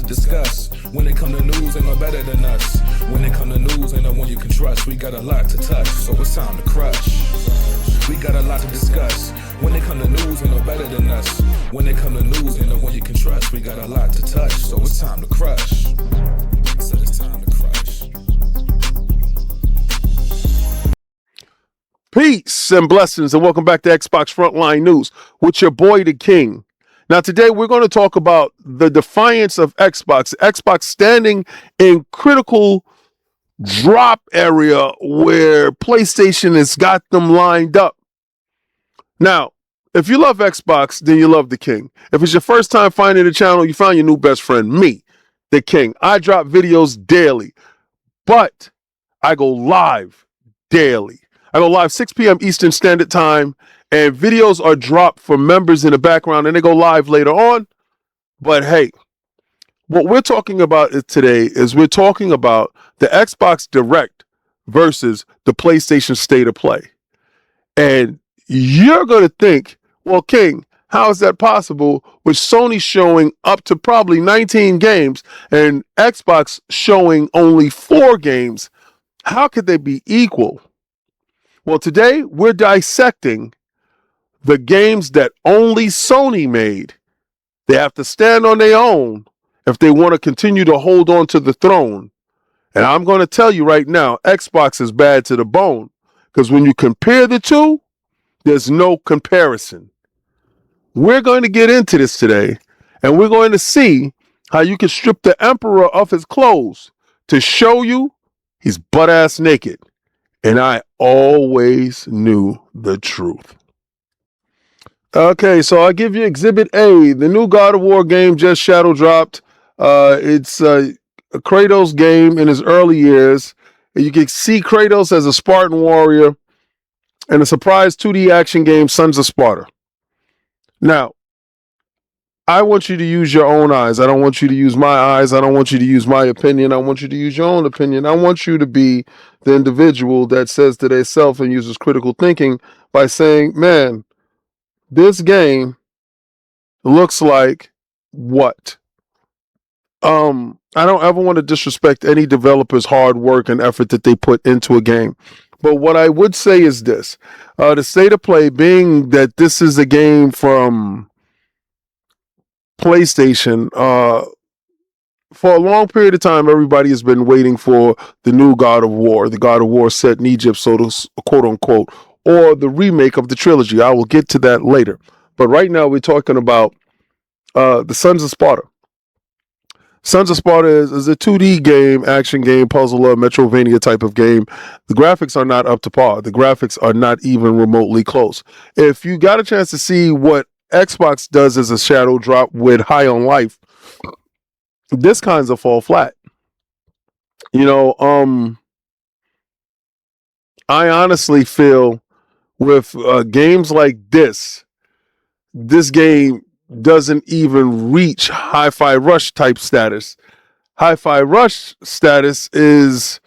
to discuss. When it come to news, ain't no better than us. When it come to news, ain't no one you can trust. We got a lot to touch, so it's time to crush. We got a lot to discuss. When it come to news, ain't no better than us. When it come to news, ain't no one you can trust. We got a lot to touch, so it's time to crush. So it's time to crush. Peace and blessings, and welcome back to Xbox Frontline News with your boy, the King. Now, today we're going to talk about the defiance of Xbox. Xbox standing in critical drop area where PlayStation has got them lined up. Now, if you love Xbox, then you love the King. If it's your first time finding the channel, you found your new best friend, me, the King. I drop videos daily, but I go live daily. I go live 6 p.m. Eastern Standard Time, and videos are dropped for members in the background, and they go live later on. But hey, what we're talking about today is we're talking about the Xbox Direct versus the PlayStation State of Play. And you're going to think, well, King, how is that possible with Sony showing up to probably 19 games and Xbox showing only 4 games? How could they be equal? Well, today we're dissecting the games that only Sony made. They have to stand on their own if they want to continue to hold on to the throne. And I'm going to tell you right now, Xbox is bad to the bone, because when you compare the two, there's no comparison. We're going to get into this today, and we're going to see how you can strip the emperor of his clothes to show you he's butt-ass naked. And I always knew the truth. Okay, so I'll give you Exhibit A. The new God of War game just shadow dropped. It's a Kratos game in his early years. You can see Kratos as a Spartan warrior and a surprise 2D action game, Sons of Sparta. Now, I want you to use your own eyes. I don't want you to use my eyes. I don't want you to use my opinion. I want you to use your own opinion. I want you to be the individual that says to themselves and uses critical thinking by saying, man, this game looks like what? I don't ever want to disrespect any developer's hard work and effort that they put into a game. But what I would say is this. The State of Play, being that this is a game from PlayStation, for a long period of time, everybody has been waiting for the new God of War, the God of War set in Egypt, so to quote unquote, or the remake of the trilogy. I will get to that later. But right now, we're talking about the Sons of Sparta. Sons of Sparta is a 2D game, action game, puzzler, Metrovania type of game. The graphics are not up to par. The graphics are not even remotely close. If you got a chance to see what Xbox does as a shadow drop with High on Life, this kinds of fall flat. You know, I honestly feel with games like this game doesn't even reach Hi-Fi Rush type status. Hi-Fi Rush status is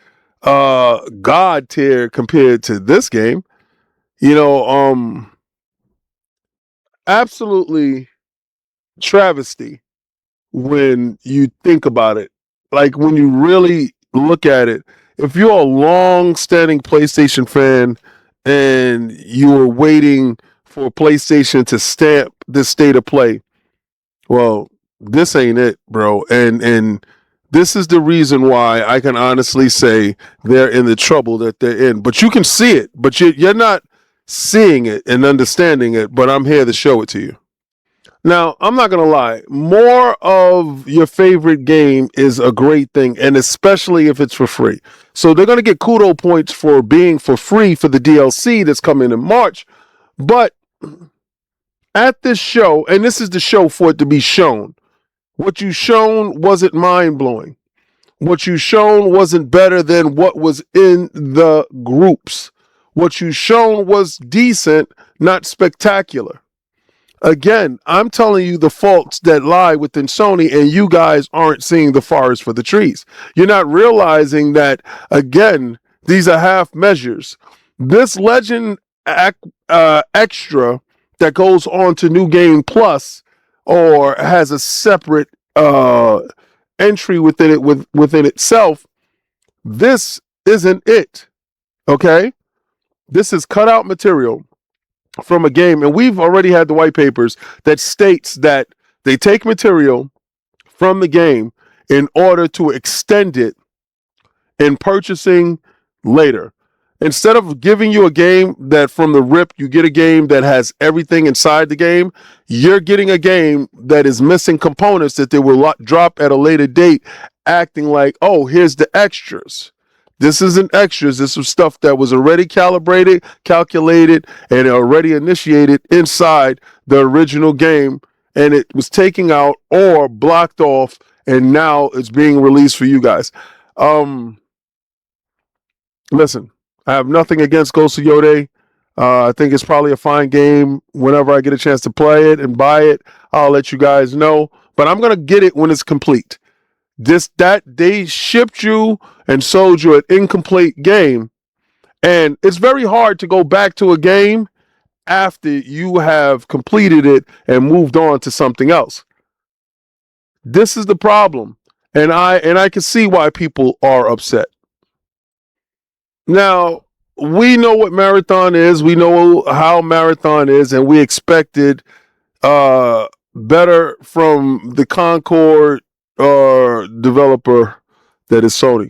God tier compared to this game. You know, absolutely travesty when you think about it. Like when you really look at it, if you're a long-standing PlayStation fan and you were waiting for PlayStation to stamp this State of Play, well, this ain't it, bro. And this is the reason why I can honestly say they're in the trouble that they're in. But you can see it, but you're not seeing it and understanding it, but I'm here to show it to you. Now, I'm not going to lie. More of your favorite game is a great thing, and especially if it's for free. So they're going to get kudo points for being for free for the DLC that's coming in March. But at this show, and this is the show for it to be shown, what you shown wasn't mind-blowing. What you shown wasn't better than what was in the groups. What you shown was decent, not spectacular. Again, I'm telling you the faults that lie within Sony, and you guys aren't seeing the forest for the trees. You're not realizing that, again, these are half measures. This Legend extra that goes on to New Game Plus or has a separate entry within it within itself, this isn't it. Okay? This is cut out material from a game, and we've already had the white papers that states that they take material from the game in order to extend it in purchasing later. Instead of giving you a game that from the rip, you get a game that has everything inside the game, you're getting a game that is missing components that they will drop at a later date, acting like, oh, here's the extras. This isn't extras. This was stuff that was already calibrated, calculated, and already initiated inside the original game, and it was taken out or blocked off, and now it's being released for you guys. Listen, I have nothing against Ghost of Yode. I think it's probably a fine game. Whenever I get a chance to play it and buy it, I'll let you guys know. But I'm gonna get it when it's complete. That they shipped you and sold you an incomplete game, and it's very hard to go back to a game after you have completed it and moved on to something else. This is the problem, and I can see why people are upset. Now, we know what Marathon is. We know how Marathon is, and we expected better from the Concord developer that is Sony.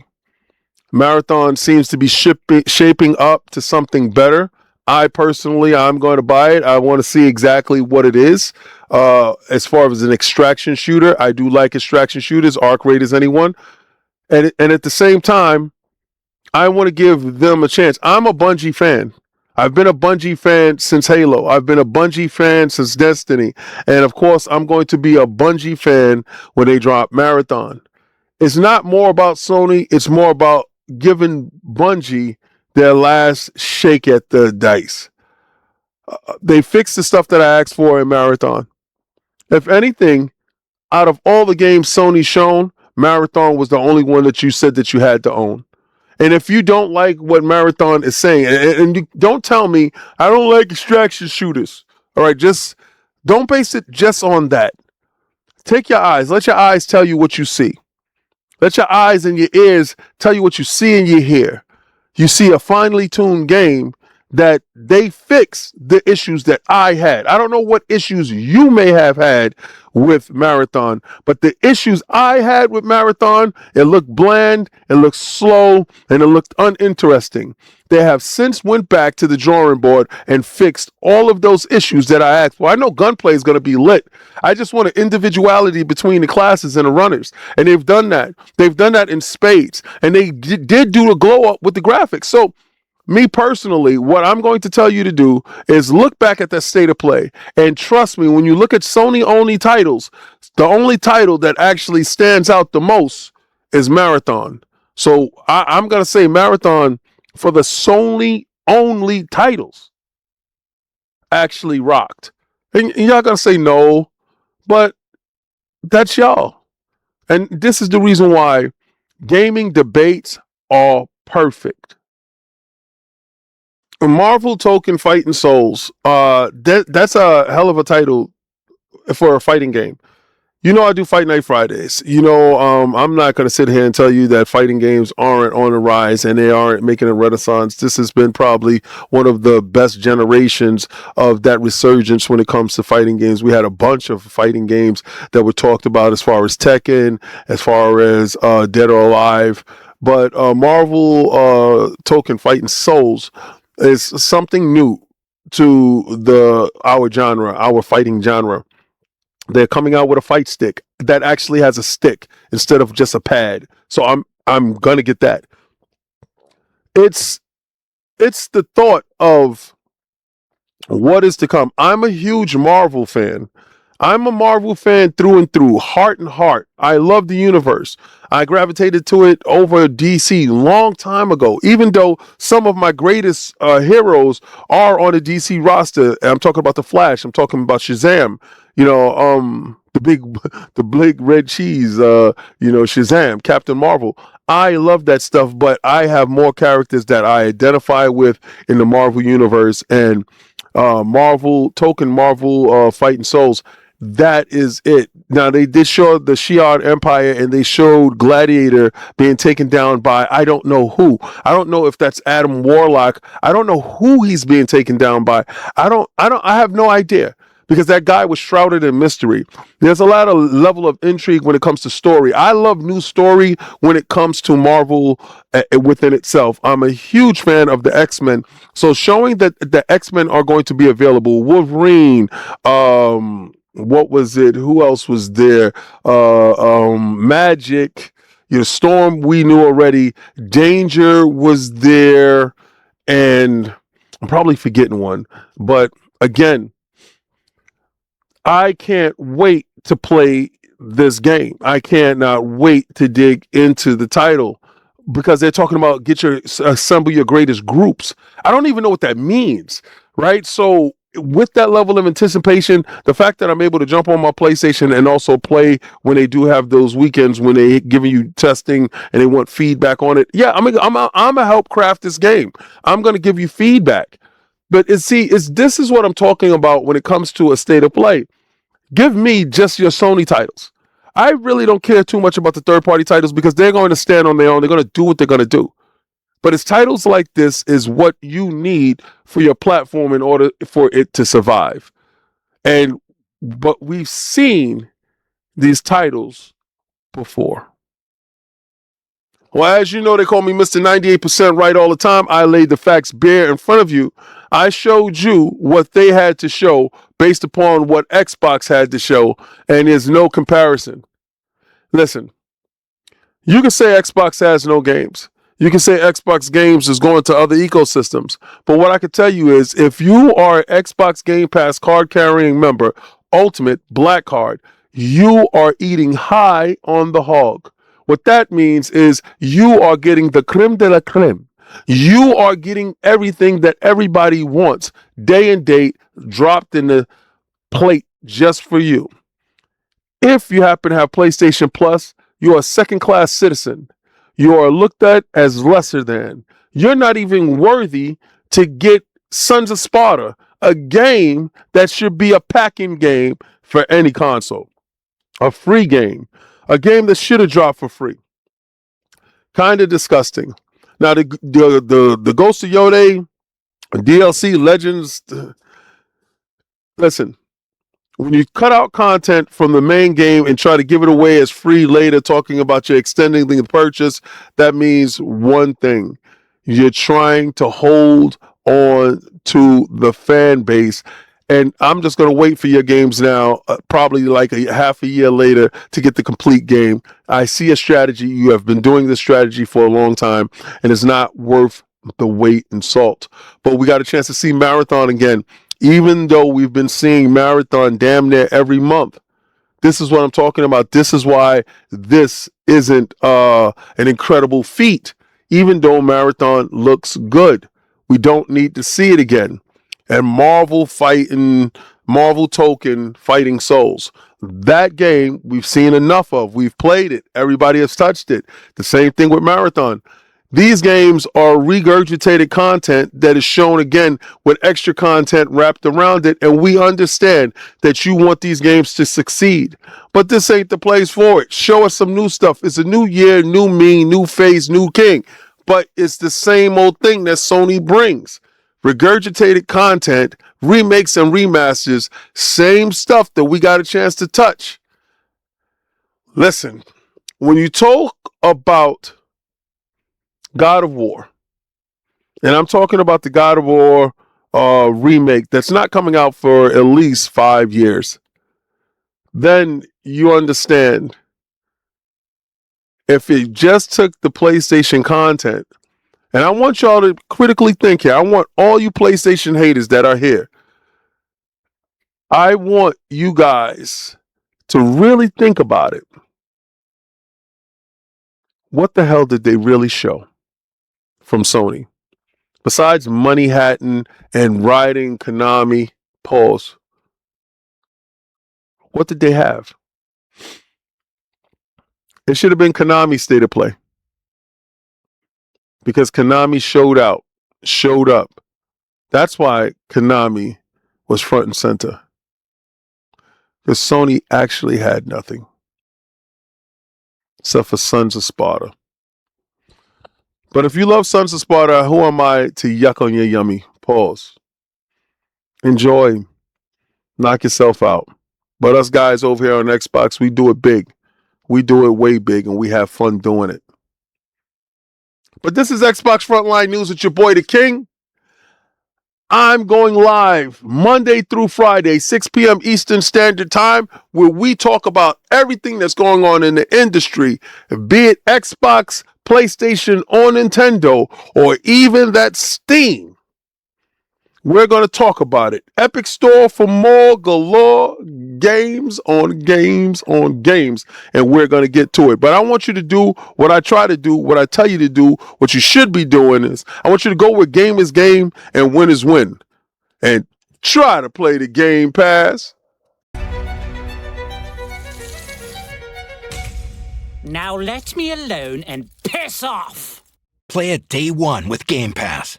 Marathon seems to be shaping up to something better. I'm going to buy it. I want to see exactly what it is. As far as an extraction shooter, I do like extraction shooters, arc rate as anyone. And at the same time, I want to give them a chance. I'm a Bungie fan. I've been a Bungie fan since Halo. I've been a Bungie fan since Destiny. And of course, I'm going to be a Bungie fan when they drop Marathon. It's not more about Sony. It's more about giving Bungie their last shake at the dice. They fixed the stuff that I asked for in Marathon. If anything, out of all the games Sony shown, Marathon was the only one that you said that you had to own. And if you don't like what Marathon is saying, and you don't tell me, I don't like extraction shooters. All right, just don't base it just on that. Take your eyes. Let your eyes tell you what you see. Let your eyes and your ears tell you what you see and you hear. You see a finely tuned game that they fix the issues that I had. I don't know what issues you may have had with Marathon, but the issues I had with Marathon, it looked bland, it looked slow, and it looked uninteresting. They have since went back to the drawing board and fixed all of those issues that I asked for. I know gunplay is going to be lit. I just want an individuality between the classes and the runners, and they've done that. They've done that in spades, and they did do a glow up with the graphics. So me personally, what I'm going to tell you to do is look back at that state of play. And trust me, when you look at Sony-only titles, the only title that actually stands out the most is Marathon. So I'm going to say Marathon for the Sony-only titles actually rocked. And y'all going to say no, but that's y'all. And this is the reason why gaming debates are perfect. Marvel Token Fighting Souls. That's a hell of a title for a fighting game. You know I do Fight Night Fridays. You know, I'm not going to sit here and tell you that fighting games aren't on the rise and they aren't making a renaissance. This has been probably one of the best generations of that resurgence when it comes to fighting games. We had a bunch of fighting games that were talked about as far as Tekken, as far as Dead or Alive. But Marvel Token Fighting Souls is something new to our genre, our fighting genre. They're coming out with a fight stick that actually has a stick instead of just a pad. So I'm gonna get that. It's the thought of what is to come. I'm a huge Marvel fan. I'm a Marvel fan through and through, heart and heart. I love the universe. I gravitated to it over DC long time ago, even though some of my greatest heroes are on the DC roster. I'm talking about The Flash. I'm talking about Shazam. You know, the big red cheese, Shazam, Captain Marvel. I love that stuff, but I have more characters that I identify with in the Marvel universe, and Marvel Fighting Souls that is it. Now they did show the Shi'ar Empire and they showed Gladiator being taken down by I don't know who. I don't know if that's Adam Warlock. I don't know who he's being taken down by. I have no idea because that guy was shrouded in mystery. There's a lot of level of intrigue when it comes to story. I love new story when it comes to Marvel within itself. I'm a huge fan of the X-Men. So showing that the X-Men are going to be available, Wolverine, what was it? Who else was there? Magic, Storm, we knew already. Danger was there, and I'm probably forgetting one. But again, I can't wait to play this game. I cannot wait to dig into the title because they're talking about assemble your greatest groups. I don't even know what that means, right? So with that level of anticipation, the fact that I'm able to jump on my PlayStation and also play when they do have those weekends when they giving you testing and they want feedback on it. Yeah, I'm gonna help craft this game. I'm gonna give you feedback. But this is what I'm talking about when it comes to a state of play. Give me just your Sony titles. I really don't care too much about the third-party titles because they're going to stand on their own. They're going to do what they're going to do. But it's titles like this is what you need for your platform in order for it to survive. But we've seen these titles before. Well, as you know, they call me Mr. 98% right all the time. I laid the facts bare in front of you. I showed you what they had to show based upon what Xbox had to show, and there's no comparison. Listen, you can say Xbox has no games. You can say Xbox games is going to other ecosystems. But what I can tell you is if you are an Xbox Game Pass card-carrying member, Ultimate, Black Card, you are eating high on the hog. What that means is you are getting the creme de la creme. You are getting everything that everybody wants, day and date, dropped in the plate just for you. If you happen to have PlayStation Plus, you are a second-class citizen. You are looked at as lesser than. You're not even worthy to get Sons of Sparta, a game that should be a packing game for any console. A free game. A game that should have dropped for free. Kind of disgusting. Now, the Ghost of Yode, DLC, Legends, listen, when you cut out content from the main game and try to give it away as free later, talking about you extending the purchase, that means one thing. You're trying to hold on to the fan base. And I'm just going to wait for your games now, probably like a half a year later to get the complete game. I see a strategy. You have been doing this strategy for a long time, and it's not worth the weight in salt. But we got a chance to see Marathon again. Even though we've been seeing Marathon damn near every month. This is what I'm talking about. This is why this isn't an incredible feat. Even though Marathon looks good, we don't need to see it again. And Marvel Token fighting souls. That game we've seen enough of. We've played it. Everybody has touched it. The same thing with Marathon. These games are regurgitated content that is shown again with extra content wrapped around it, and we understand that you want these games to succeed. But this ain't the place for it. Show us some new stuff. It's a new year, new me, new face, new king. But it's the same old thing that Sony brings. Regurgitated content, remakes and remasters, same stuff that we got a chance to touch. Listen, when you talk about God of War, and I'm talking about the God of War remake that's not coming out for at least 5 years, then you understand if it just took the PlayStation content, and I want y'all to critically think here. I want all you PlayStation haters that are here. I want you guys to really think about it. What the hell did they really show from Sony? Besides money hatting and riding Konami, pause. What did they have? It should have been Konami State of Play. Because Konami showed up. That's why Konami was front and center. Because Sony actually had nothing except for Sons of Sparta. But if you love Sons of Sparta, who am I to yuck on your yummy? Pause. Enjoy. Knock yourself out. But us guys over here on Xbox, we do it big. We do it way big, and we have fun doing it. But this is Xbox Frontline News with your boy, the King. I'm going live Monday through Friday, 6 p.m. Eastern Standard Time, where we talk about everything that's going on in the industry, be it Xbox, PlayStation, or Nintendo, or even that Steam. We're going to talk about it. Epic Store for more galore, games on games on games, and we're going to get to it. But I want you to do what I try to do, what I tell you to do. What you should be doing is I want you to go where game is game and win is win, and try to play the Game Pass. Now let me alone and piss off. Play it day one with Game Pass.